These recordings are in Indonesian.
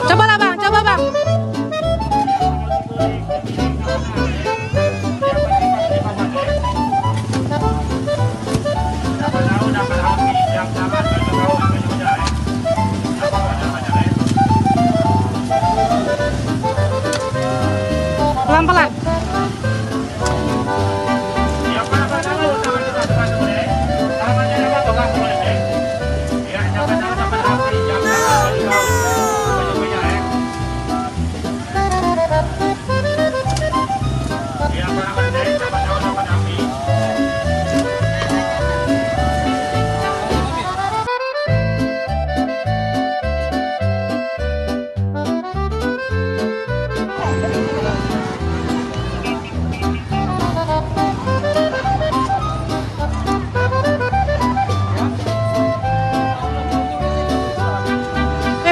Coba bang, coba bang. Pelan-pelan.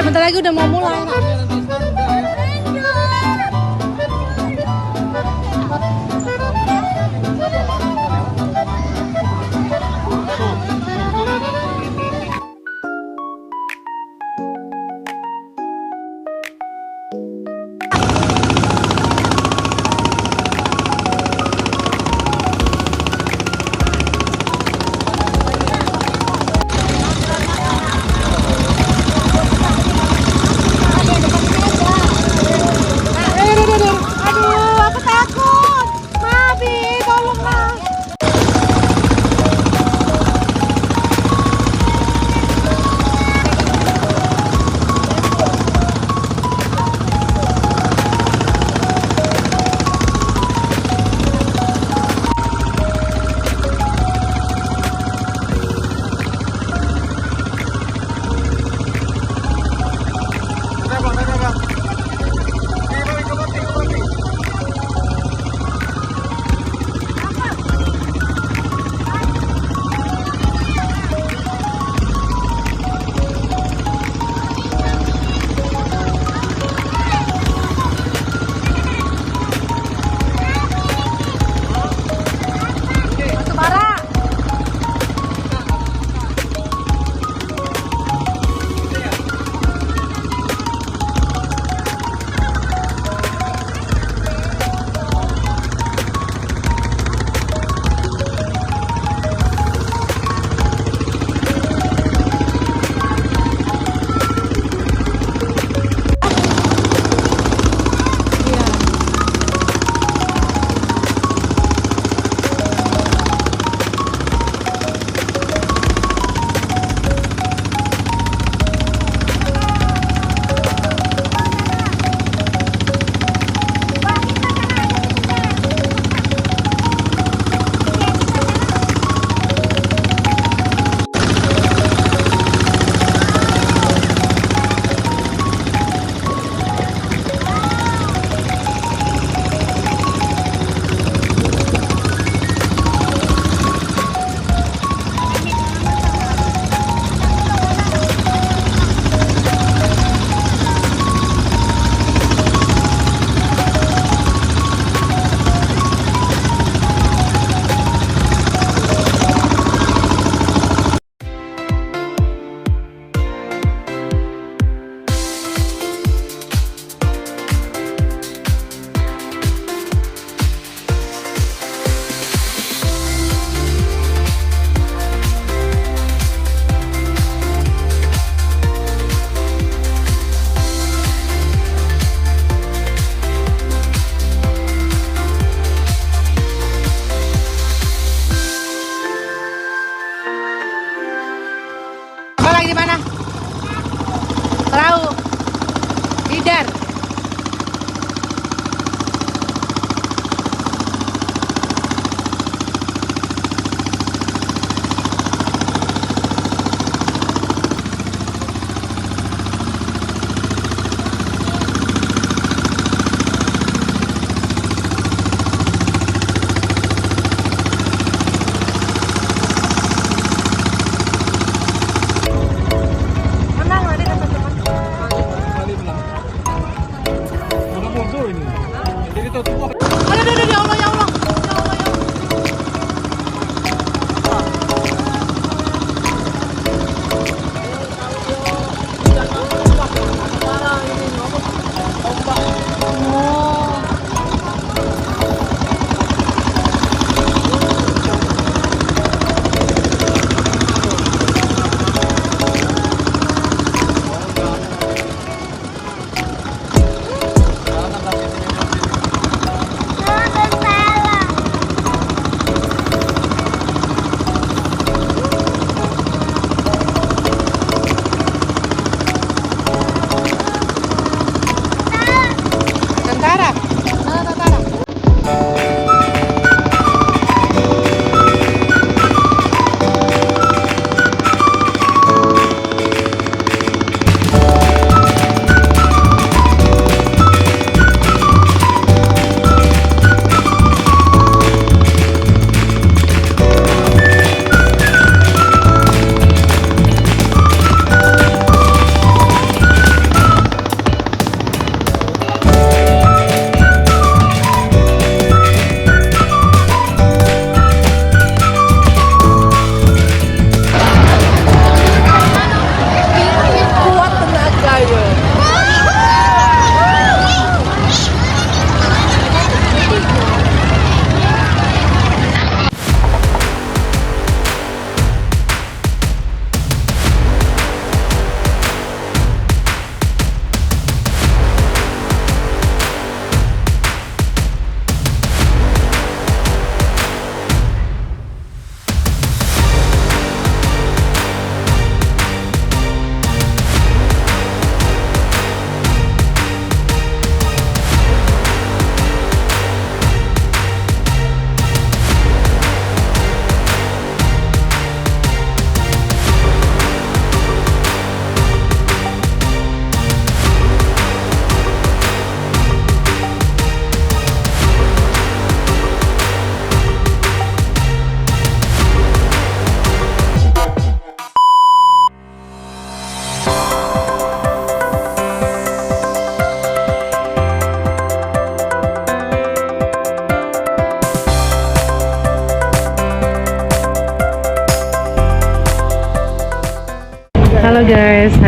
Bentar lagi udah mau mulai.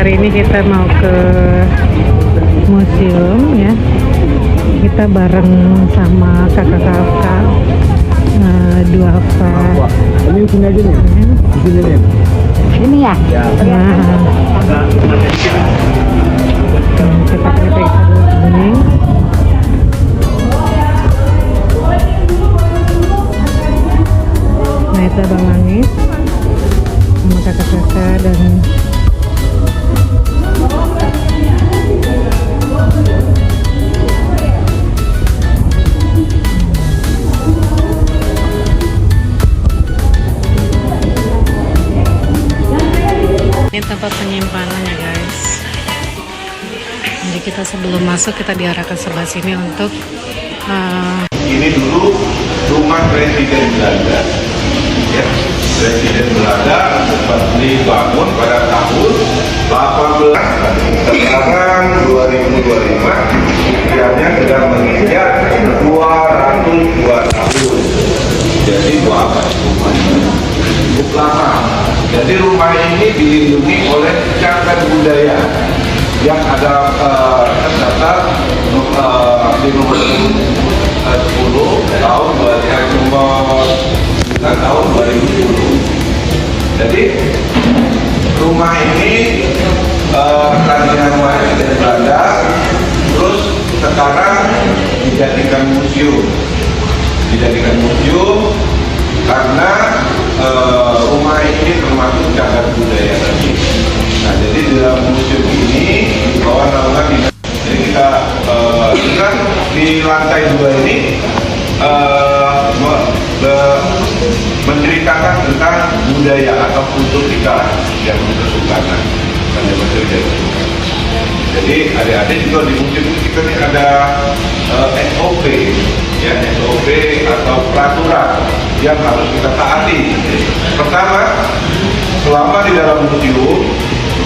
hari ini kita mau ke museum ya. Kita bareng sama kakak-kakak duafa. Ini sini aja nih. Sini nih. Ini ya? Nah, kita pakai ini. Nah, itu Abang Langit sama kakak-kakak dan ini tempat penyimpanannya guys. Jadi kita sebelum masuk kita diarahkan sebelah sini untuk ini dulu rumah Presiden Belanda. Ya, Presiden Belanda sempat dibangun pada tahun 18. Sekarang 2025 usianya sudah menginjak 202 tahun. Jadi apa rumahnya? Cukup lama. Jadi rumah ini dilindungi oleh cagar budaya yang ada tercatat di nomor 10 tahun 2010. Jadi rumah ini tadinya rumah Presiden Belanda, terus sekarang dijadikan museum. Karena rumah ini termasuk cagar budaya tadi. Nah, jadi di dalam museum ini di bawah naungan dinas. Jadi kita lihat di lantai 2 ini menceritakan tentang budaya atau kultur kita yang Kesultanan. Jadi adik-adik juga di museum ini kita ini ada SOP, ya SOP atau peraturan yang harus kita taati. Pertama, selama di dalam museum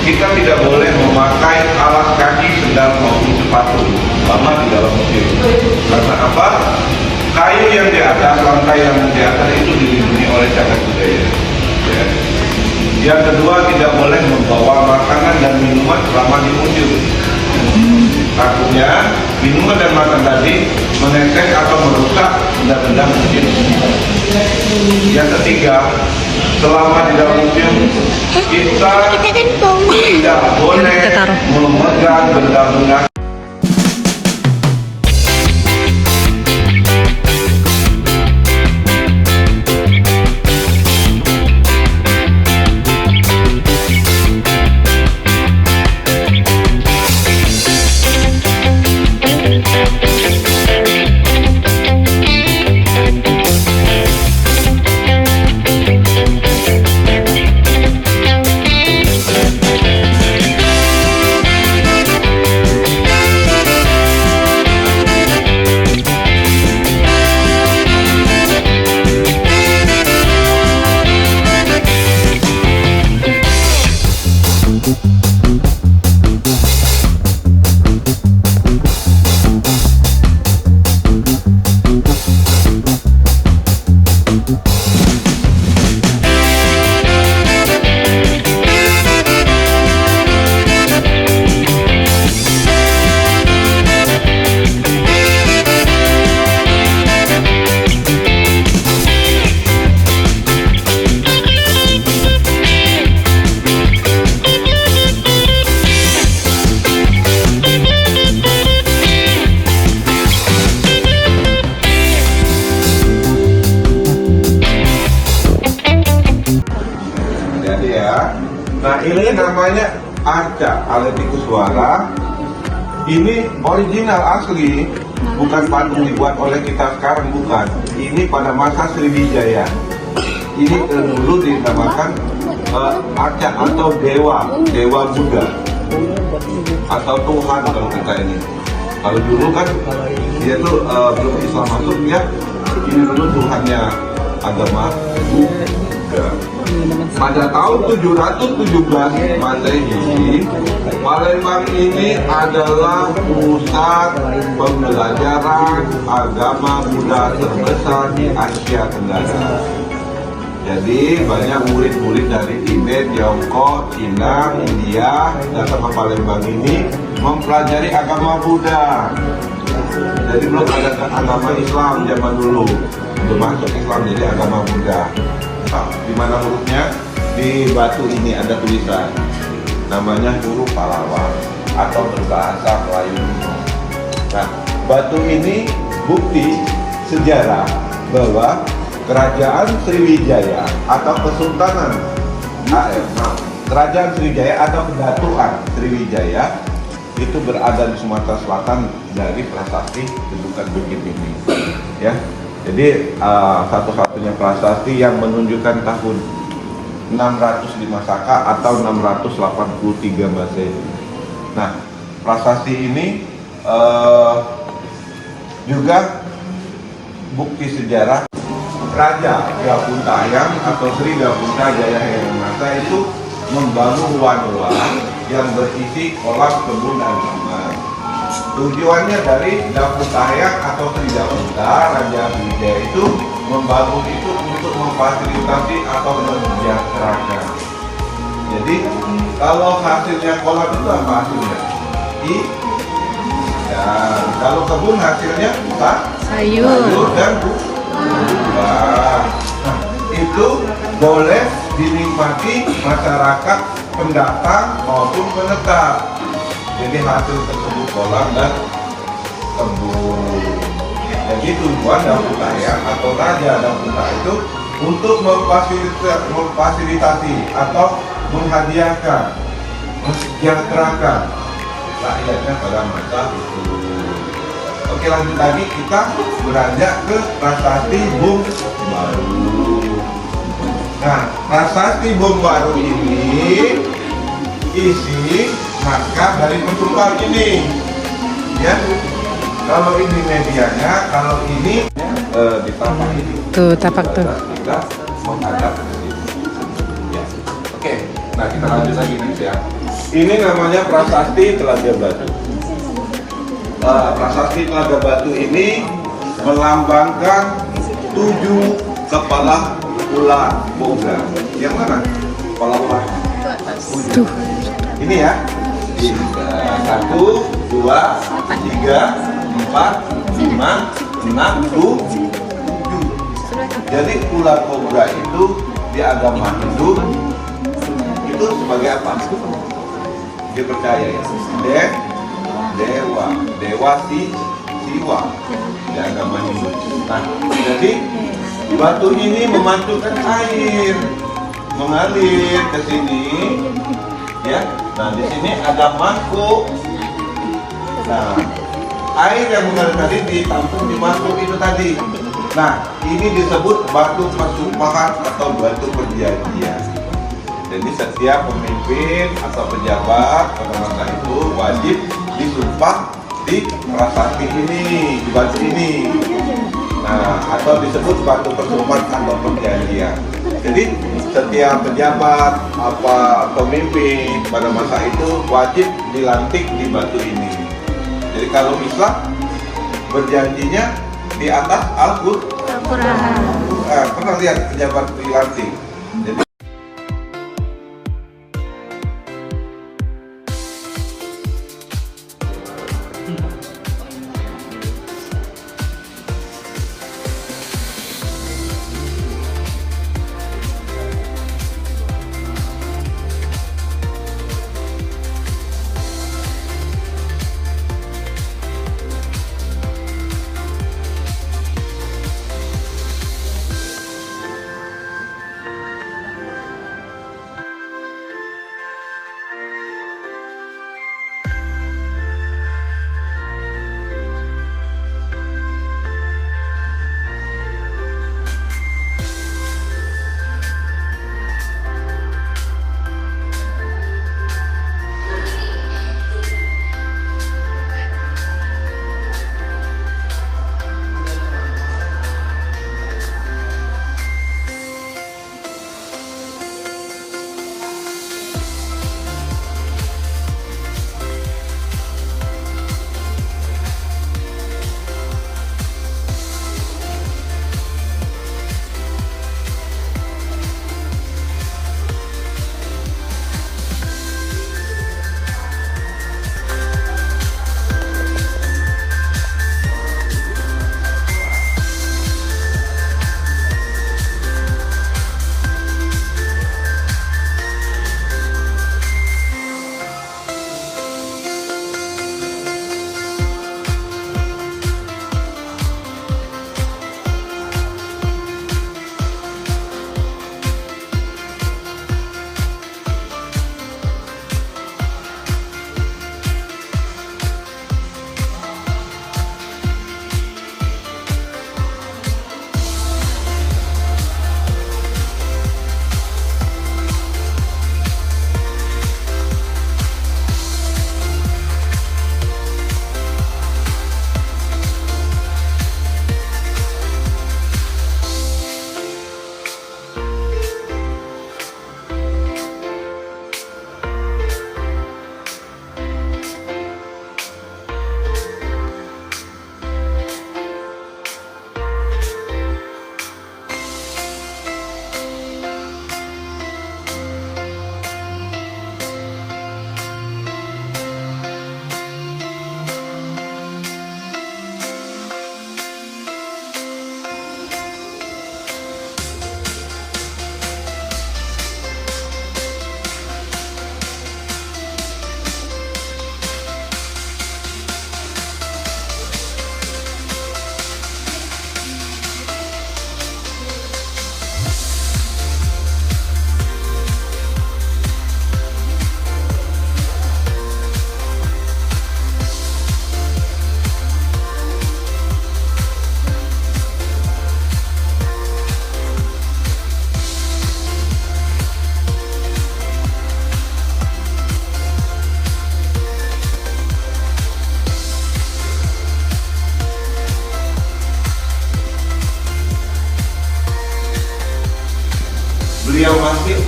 kita tidak boleh memakai alas kaki, sendal maupun sepatu selama di dalam museum. Karena apa? Kayu yang di atas, lantai yang di atas itu dilindungi oleh cagar budaya. Ya. Yang kedua, tidak boleh membawa makanan dan minuman selama di museum. Takutnya minuman dan makan tadi menetes atau merusak benda-benda museum. Yang ketiga, selama di dalam museum kita tidak boleh memegang benda-benda. Nah, ini namanya arca, alat tikus suara. Ini original asli, bukan patung dibuat oleh kita sekarang, bukan. Ini pada masa Sriwijaya. Ini dulu dinamakan arca atau dewa Buddha atau Tuhan kalau kita ini. Kalau dulu kan dia tuh belum Islam masuk ya. Ini dulu Tuhannya agama Buddha. Pada tahun 717 Masehi, Palembang ini adalah pusat pembelajaran, การ agama Buddha terbesar di Asia Tenggara. เ Jadi banyak murid-murid dari Tibet, Tiongkok, Cina, India datang ke Palembang ini mempelajari agama Buddha. Jadi belum ada agama Islam zaman dulu, belum masuk Islam, jadi agama Buddha. Nah, di mana hurufnya? Di batu ini ada tulisan, namanya huruf Pahlawan atau berbahasa Melayu kuno. Nah, batu ini bukti sejarah bahwa Kerajaan Sriwijaya atau Kesultanan Kerajaan Sriwijaya atau Kedatuan Sriwijaya itu berada di Sumatera Selatan dari prasasti Gedukan Bukit ini. Ya, jadi satu-satunya prasasti yang menunjukkan tahun 605 Saka atau 683 Masehi. Nah, prasasti ini juga bukti sejarah Raja Gapuntayang atau Sri Gapunta Jaya Herenasa itu membangun wan-wan yang berisi kolam kebun dan taman. Tujuannya dari Gapuntayang atau Sri Gapunta Raja Sriwijaya itu membangun itu untuk memfasilitasi atau mensejahterakan. Jadi kalau hasilnya kolam itu apa hasilnya? Dan kalau kebun hasilnya sayur dan buah. Nah, itu boleh dinikmati masyarakat pendatang maupun penetap. Jadi hasil tersebut kolam dan kebun. Jadi tujuan Gapuntayang atau Raja Gapunta itu untuk memfasilitasi atau menghadiahkan, mensejahterakan rakyatnya pada masa itu. Oke, lanjut lagi, kita beranjak ke prasasti Bum Baru. Nah, prasasti Bum Baru ini isi naskah dari Petumpal ini. Ya, kalau ini medianya, kalau ini di tapak ini. Tuh, tapak tuh. Kita menghadap ke sini. Ya. Oke, nah kita lanjut lagi nih ya. Ini namanya prasasti Telaga Batu. Prasasti Telaga Batu ini melambangkan 7 kepala ular kobra. Yang mana? Kepala ular. Tuh. Ini ya. 1, 2, 3, 4, 5, 6, 7. Jadi ular kobra itu di agama Hindu itu sebagai apa? Dipercaya ya. Dewa Siwa di agama Hindu. Nah, jadi batu ini memantulkan air mengalir ke sini, ya. Nah, di sini ada mangkuk. Nah, air yang mengalir tadi ditampung di mangkuk itu tadi. Nah, ini disebut batu persumpahan atau batu perjanjian. Jadi setiap pemimpin atau pejabat pada masa itu wajib disumpah di prasasti ini, di batu ini. Nah, atau disebut batu persumpahan atau perjanjian. Jadi setiap pejabat apa pemimpin pada masa itu wajib dilantik di batu ini. Jadi kalau Islam berjanjinya di atas Al-Quran. Pernah lihat pejabat dilantik? Jadi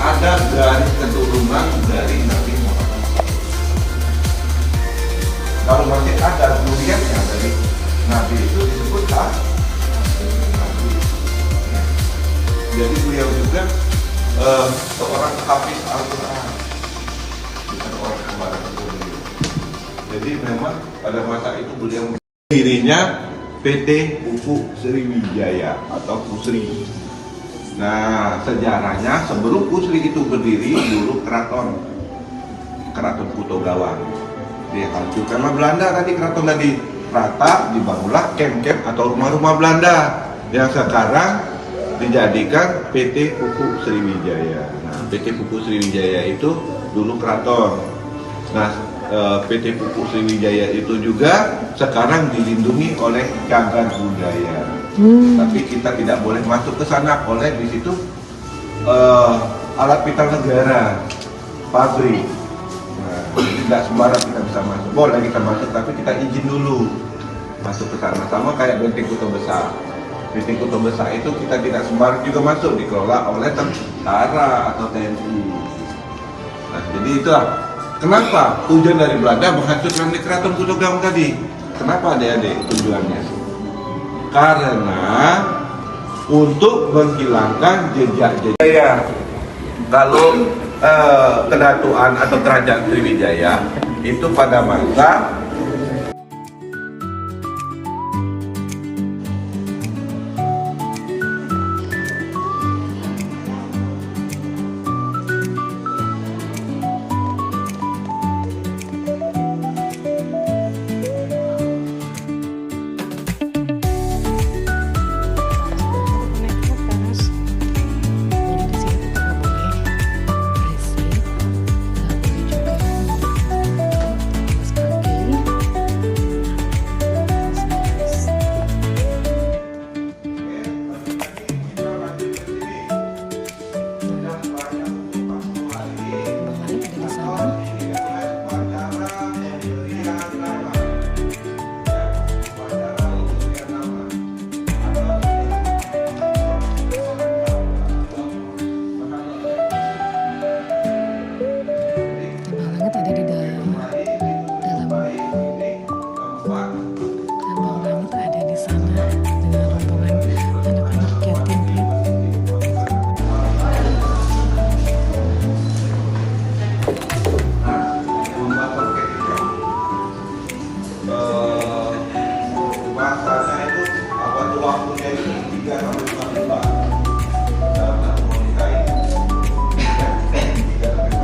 ada garis keturunan dari Nabi Muhammad. Kalau masih ada zuriatnya dari Nabi itu disebut Nabi. Jadi beliau juga seorang hafiz Al-Quran, bukan orang kembaran beliau. Jadi memang pada masa itu beliau dirinya PT Pupuk Sriwijaya atau Pusri. Nah, sejarahnya sebelum Pusri itu berdiri dulu keraton Puto Gawang. Dihancurkan sama Belanda tadi keraton tadi. Rata dibangunlah kem-kem atau rumah-rumah Belanda yang sekarang dijadikan PT Pupuk Sriwijaya. Nah, PT Pupuk Sriwijaya itu dulu keraton. Nah, PT Pupuk Sriwijaya itu juga sekarang dilindungi oleh cagar budaya. Tapi kita tidak boleh masuk ke sana oleh di situ alat vital negara, pabrik. Nah, tidak sembarang kita bisa masuk. Boleh kita masuk tapi kita izin dulu masuk ke sana. Sama kayak Benteng Kota Besar. Benteng Kota Besar itu kita tidak sembarang juga masuk, dikelola oleh tentara atau TNI. Nah, jadi itulah kenapa tujuan dari Belanda menghancurkan keraton Puto Gawang tadi. Kenapa adik-adik tujuannya? Karena untuk menghilangkan jejak-jejak. Kalau kedatuan atau kerajaan Sriwijaya itu pada masa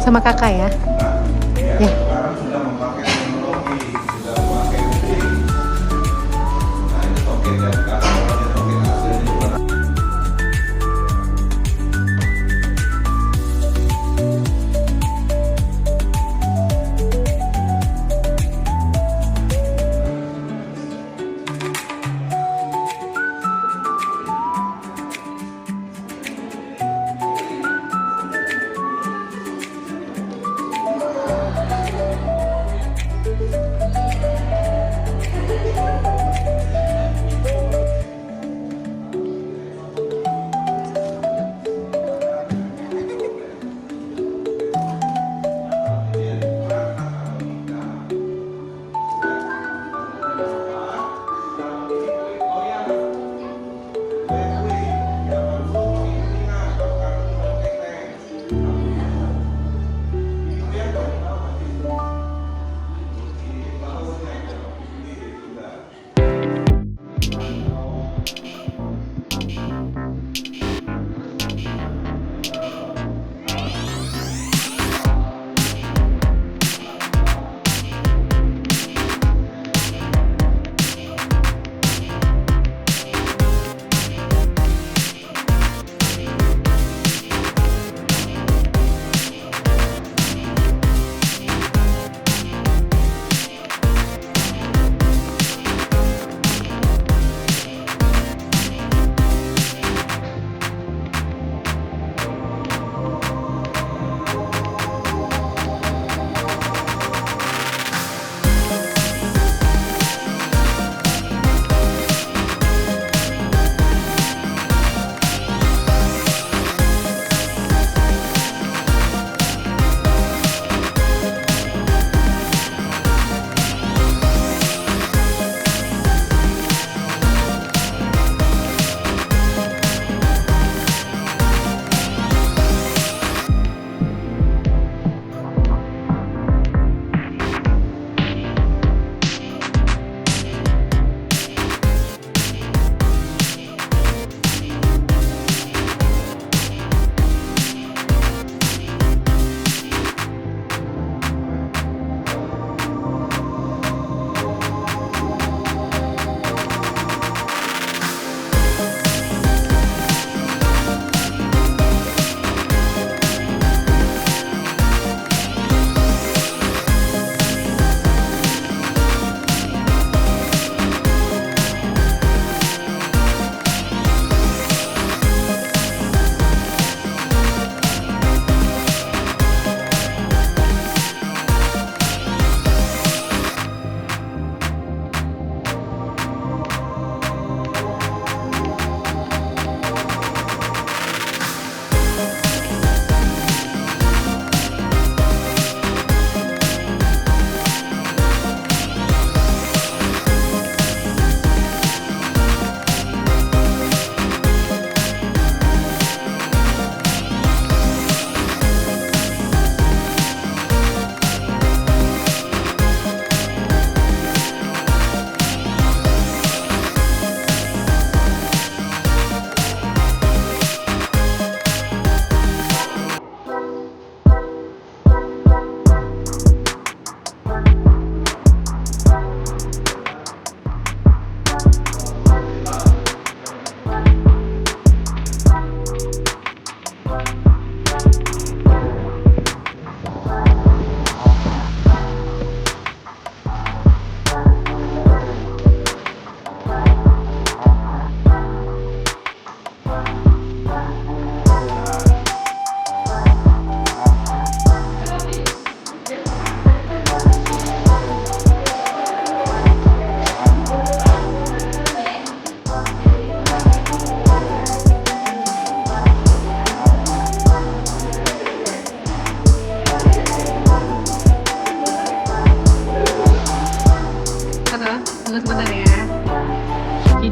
sama kakak ya. Ya.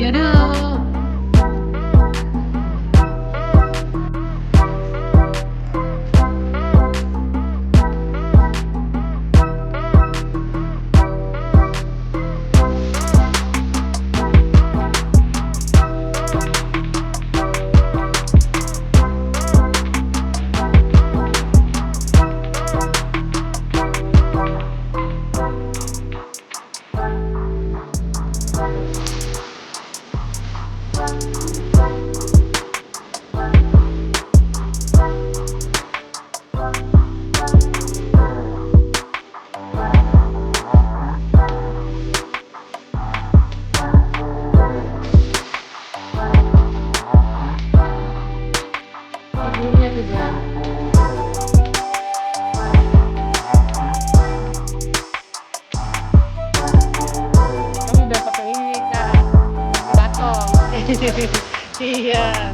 Dadah. Ibunya juga. Kamu udah pakai ini kak, batong. Iya.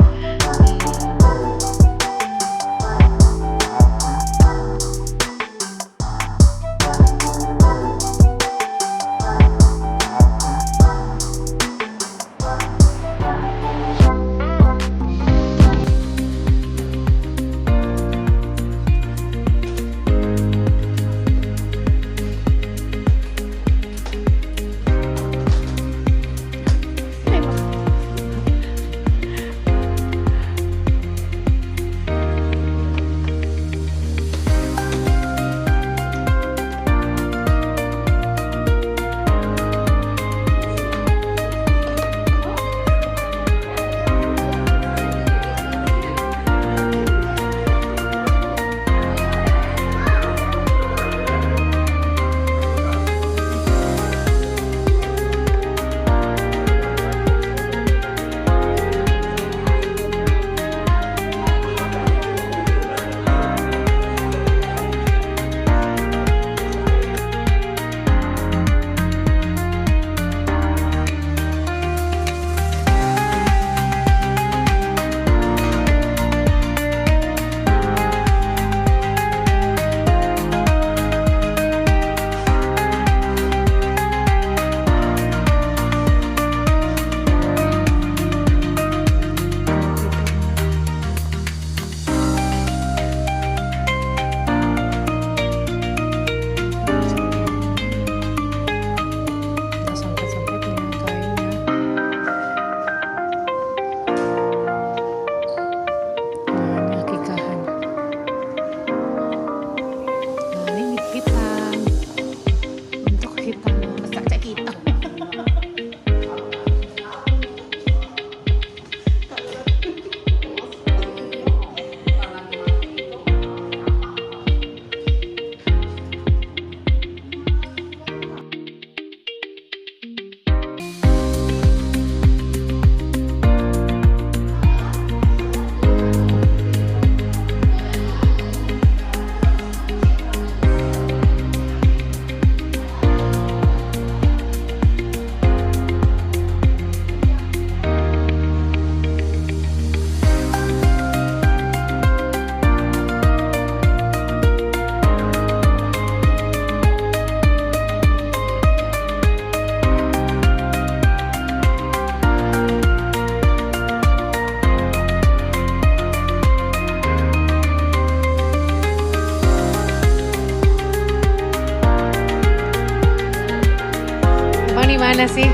Mana sih?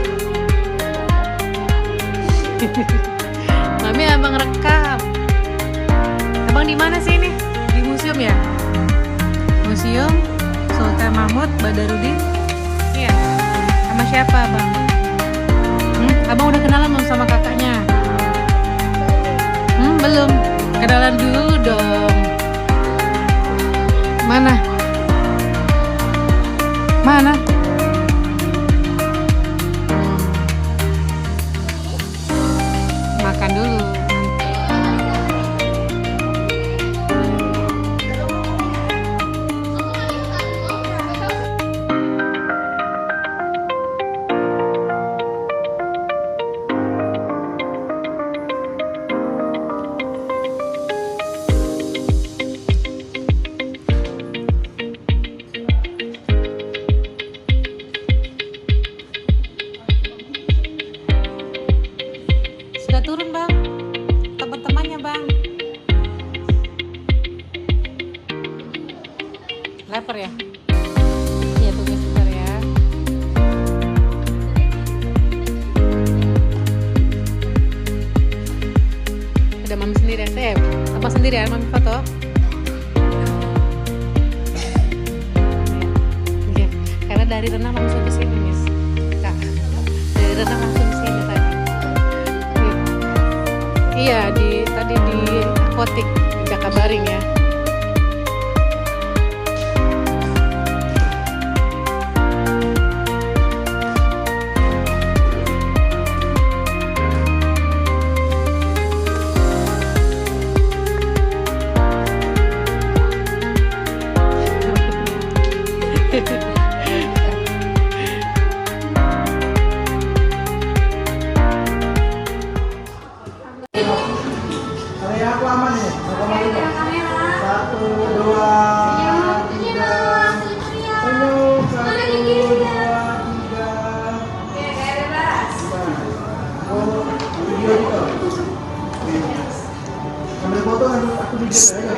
Mami abang rekam. Abang di mana sih ini? Di museum ya? Museum Sultan Mahmud Badarudin. Iya. Sama siapa abang? Abang udah kenalan belum sama kakaknya? Belum. Kenalan dulu dong. Mana? Mana? Makan dulu. Udah turun bang, teman-temannya bang. Lapar ya? Iya tunggu sebentar ya. Ada mami sendiri ya, Sep? Apa sendiri ya, mami foto? Iya, karena dari renang langsung ke sini, Miss. Kak, dari renang langsung ke sini tadi. Iya, tadi di Aquatic, di Jakabaring ya. Saya aku aman nih. Satu, dua, tiga. Senyum. Satu, dua, tiga. Oh, video itu. Ambil foto, aku video aja.